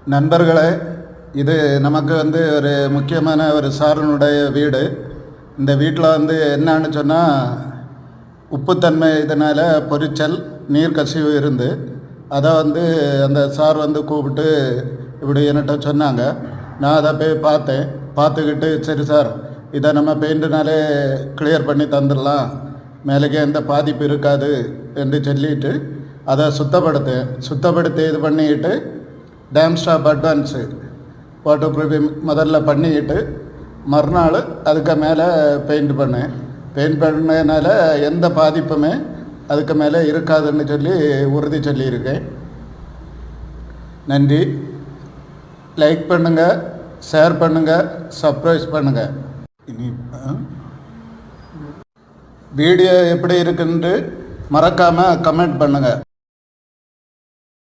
நண்பர்களே, இது நமக்கு ஒரு முக்கியமான ஒரு சாரனுடைய வீடு. இந்த வீட்டில் என்னான்னு சொன்னால், உப்புத்தன்மை இதனால் பொரிச்சல் நீர் கசிவு இருந்து அதை அந்த சார் கூப்பிட்டு இப்படி என்கிட்ட சொன்னாங்க. நான் அதை போய் பார்த்தேன். பார்த்துக்கிட்டு சரி சார், இதை நம்ம பெயிண்ட்டுனாலே கிளியர் பண்ணி தந்துடலாம், மேலேக்கு எந்த பாதிப்பு இருக்காது என்று சொல்லிட்டு அதை சுத்தப்படுத்தி இது பண்ணிக்கிட்டு dam stop advance waterproofing முதல்ல பண்ணிக்கிட்டு மறுநாள் அதுக்கு மேலே பெயிண்ட் பண்ணதுனால எந்த பாதிப்புமே அதுக்கு மேலே இருக்காதுன்னு சொல்லி உறுதி சொல்லியிருக்கேன். நன்றி. லைக் பண்ணுங்கள், ஷேர் பண்ணுங்கள், சப்ஸ்கிரைப் பண்ணுங்கள். இனி வீடியோ எப்படி இருக்குன்னு மறக்காமல் கமெண்ட் பண்ணுங்கள்.